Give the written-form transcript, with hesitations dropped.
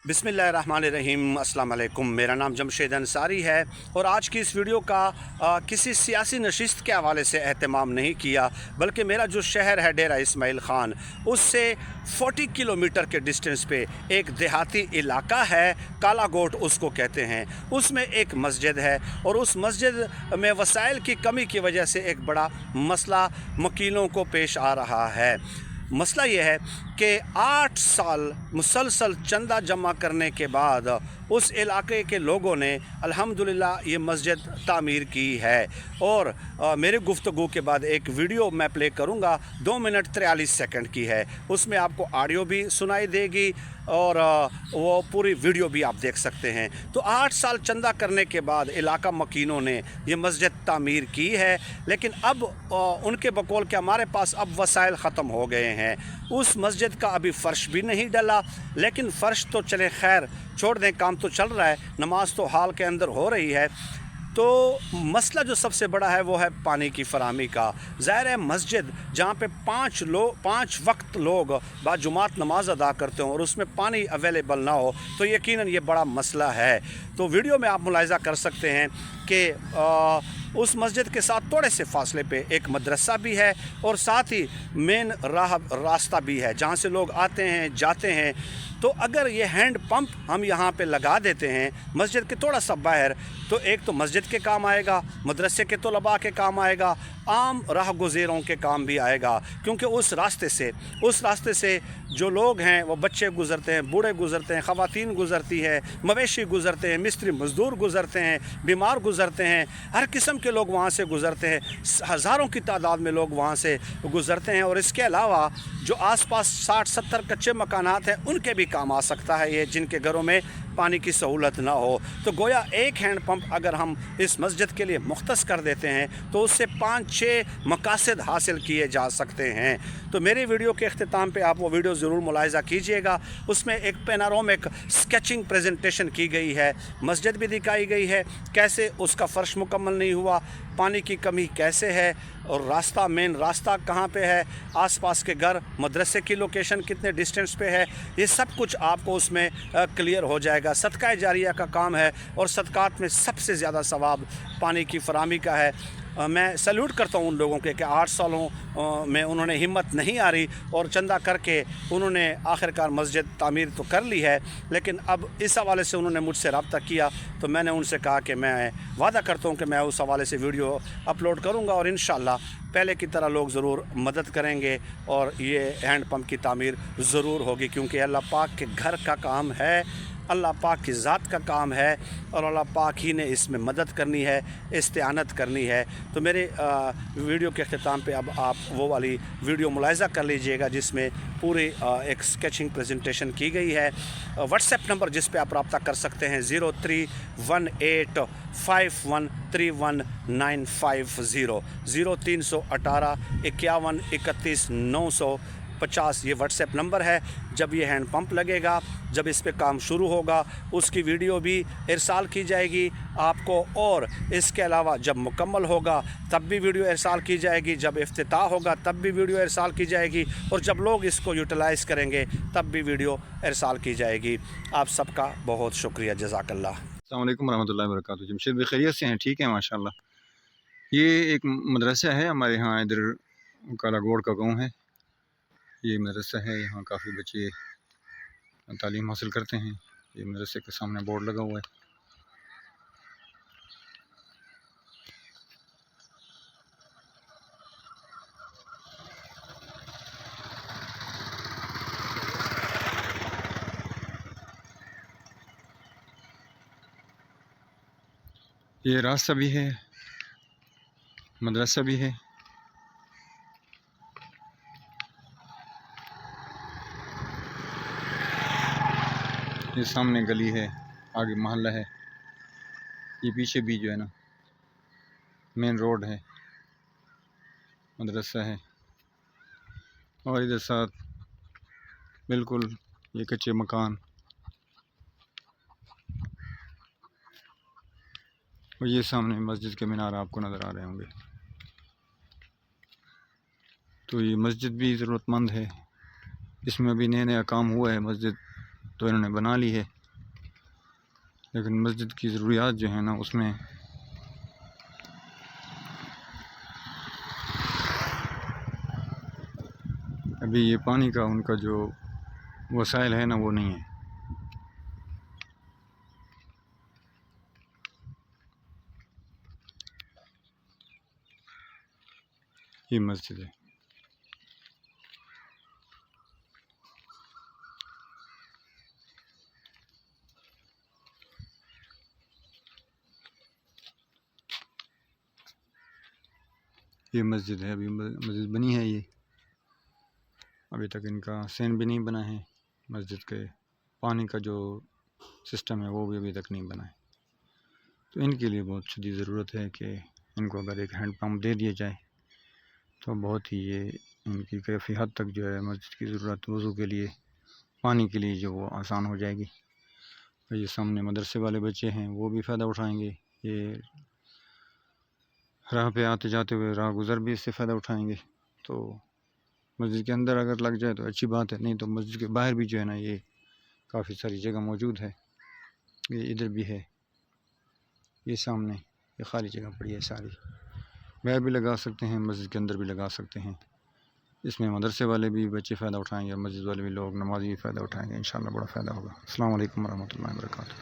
बिस्मिल्लाहिर्रहमानिर्रहीम। अस्सलाम वालेकुम। मेरा नाम जमशेद अंसारी है और आज की इस वीडियो का किसी सियासी नशिस्त के हवाले से एहतमाम नहीं किया, बल्कि मेरा जो शहर है डेरा इस्माइल ख़ान, उससे 40 किलोमीटर के डिस्टेंस पे एक देहाती इलाका है, काला गोट उसको कहते हैं। उसमें एक मस्जिद है और उस मस्जिद में वसाइल की कमी की वजह से एक बड़ा मसला मकीनों को पेश आ रहा है। मसला ये है कि 8 साल मुसलसल चंदा जमा करने के बाद उस इलाके के लोगों ने अल्हम्दुलिल्लाह ये मस्जिद तामीर की है। और मेरी गुफ्तगू के बाद एक वीडियो मैं प्ले करूँगा, 2 मिनट 43 सेकंड की है। उसमें आपको ऑडियो भी सुनाई देगी और वो पूरी वीडियो भी आप देख सकते हैं। तो 8 साल चंदा करने के बाद इलाका मकीनों ने ये मस्जिद तामीर की है, लेकिन अब उनके बकौल के हमारे पास अब वसाइल ख़त्म हो गए हैं। उस मस्जिद का अभी फ़र्श भी नहीं डला, लेकिन फ़र्श तो चले खैर छोड़ दें, काम तो चल रहा है, नमाज तो हाल के अंदर हो रही है। तो मसला जो सबसे बड़ा है वो है पानी की फराहमी का। ज़ाहिर है मस्जिद जहाँ पे 5 वक्त लोग बाजुमात नमाज अदा करते हों और उसमें पानी अवेलेबल ना हो, तो यकीनन ये बड़ा मसला है। तो वीडियो में आप मुलाहिज़ा कर सकते हैं कि उस मस्जिद के साथ थोड़े से फासले पे एक मदरसा भी है और साथ ही मेन रास्ता भी है जहाँ से लोग आते हैं जाते हैं। तो अगर ये हैंड पंप हम यहाँ पे लगा देते हैं मस्जिद के थोड़ा सा बाहर, तो एक तो मस्जिद के काम आएगा, मदरसे के तलबा के काम आएगा, आम राह गुज़ीरों के काम भी आएगा। क्योंकि उस रास्ते से जो लोग हैं वो बच्चे गुज़रते हैं, बूढ़े गुज़रते हैं, ख़वातीन गुज़रती है, मवेशी गुज़रते हैं, मिस्त्री मज़दूर गुज़रते हैं, बीमार गुज़रते हैं, हर किस्म के लोग वहाँ से गुज़रते हैं। हज़ारों की तादाद में लोग वहाँ से गुज़रते हैं। और इसके अलावा जो आसपास 60-70 कच्चे मकानात हैं उनके भी काम आ सकता है ये, जिनके घरों में पानी की सहूलत ना हो। तो गोया एक हैंड पंप अगर हम इस मस्जिद के लिए मुख्तस कर देते हैं तो उससे 5-6 मकासद हासिल किए जा सकते हैं। तो मेरी वीडियो के अख्तिताम पे आप वो वीडियो ज़रूर मुलाहिज़ा कीजिएगा। उसमें एक पैनारोमिक स्केचिंग प्रेजेंटेशन की गई है, मस्जिद भी दिखाई गई है, कैसे उसका फ़र्श मुकम्मल नहीं हुआ, पानी की कमी कैसे है और रास्ता मेन रास्ता कहाँ पे है, आसपास के घर, मदरसे की लोकेशन कितने डिस्टेंस पे है, ये सब कुछ आपको उसमें क्लियर हो जाएगा। सदका जारिया का काम है और सदक़ात में सबसे ज़्यादा सवाब पानी की फराहमी का है। मैं सैल्यूट करता हूँ उन लोगों के कि 8 सालों में उन्होंने हिम्मत नहीं हारी और चंदा करके उन्होंने आखिरकार मस्जिद तामीर तो कर ली है। लेकिन अब इस हवाले से उन्होंने मुझसे रब्ता किया तो मैंने उनसे कहा कि मैं वादा करता हूँ कि मैं उस हवाले से वीडियो अपलोड करूँगा और इंशाअल्लाह पहले की तरह लोग ज़रूर मदद करेंगे और ये हैंड पंप की तामीर ज़रूर होगी। क्योंकि अल्लाह पाक के घर का काम है, अल्लाह पाक की ज़ात का काम है और अल्लाह पाक ही ने इसमें मदद करनी है, इस्तिआनत करनी है। तो मेरे वीडियो के अख्तिताम पे अब आप वो वाली वीडियो मुलाहिज़ा कर लीजिएगा जिसमें पूरी एक स्केचिंग प्रेजेंटेशन की गई है। व्हाट्सएप नंबर जिस पे आप रब्ता कर सकते हैं 03185131950, 0318 51 31 950 ये व्हाट्सएप नंबर है। जब ये हैंड पंप लगेगा, जब इस पे काम शुरू होगा, उसकी वीडियो भी इरसाल की जाएगी आपको, और इसके अलावा जब मुकम्मल होगा तब भी वीडियो इरसाल की जाएगी, जब इफ्तिताह होगा तब भी वीडियो इरसाल की जाएगी, और जब लोग इसको यूटिलाइज़ करेंगे तब भी वीडियो इरसाल की जाएगी। आप सबका बहुत शुक्रिया, जज़ाकल्लाह। अस्सलाम वालेकुम रहमतुल्लाहि व बरकातुहू। जमशेद भाई खैरियत से हैं? ठीक है माशाल्लाह। ये एक मदरसा है हमारे यहाँ, इधर कालागोड़ का गाँव है। ये मदरसा है, यहाँ काफ़ी बच्चे तालीम हासिल करते हैं। ये मदरसे के सामने बोर्ड लगा हुआ है। ये रास्ता भी है, मदरसा भी है। ये सामने गली है, आगे मोहल्ला है, ये पीछे भी जो है ना मेन रोड है, मदरसा है, और इधर साथ बिल्कुल ये कच्चे मकान, और ये सामने मस्जिद के मीनार आपको नज़र आ रहे होंगे। तो ये मस्जिद भी ज़रूरतमंद है, इसमें अभी नया नया काम हुआ है, मस्जिद तो इन्होंने बना ली है। लेकिन मस्जिद की ज़रूरियात जो है ना उसमें अभी ये पानी का उनका जो वसाइल है ना वो नहीं है। ये मस्जिद है। ये मस्जिद है, अभी मस्जिद बनी है ये, अभी तक इनका सैन भी नहीं बना है। मस्जिद के पानी का जो सिस्टम है वो भी अभी तक नहीं बना है। तो इनके लिए बहुत शदीद ज़रूरत है कि इनको अगर एक हैंड पंप दे दिया जाए तो बहुत ही ये इनकी काफ़ी हद तक जो है मस्जिद की ज़रूरत वज़ू के लिए, पानी के लिए जो वो आसान हो जाएगी। तो ये सामने मदरसे वाले बच्चे हैं वो भी फ़ायदा उठाएंगे। ये राह पे आते जाते हुए राह गुज़र भी इससे फ़ायदा उठाएंगे। तो मस्जिद के अंदर अगर लग जाए तो अच्छी बात है, नहीं तो मस्जिद के बाहर भी जो है ना ये काफ़ी सारी जगह मौजूद है। ये इधर भी है, ये सामने ये खाली जगह पड़ी है सारी, बाहर भी लगा सकते हैं, मस्जिद के अंदर भी लगा सकते हैं। इसमें मदरसे वाले भी बच्चे फ़ायदा उठाएंगे, मस्जिद वाले भी लोग नमाज़ी भी फ़ायदा उठाएंगे। इंशाअल्लाह बड़ा फ़ायदा होगा। अस्सलाम वालेकुम रहमतुल्लाहि व बरकातुहू।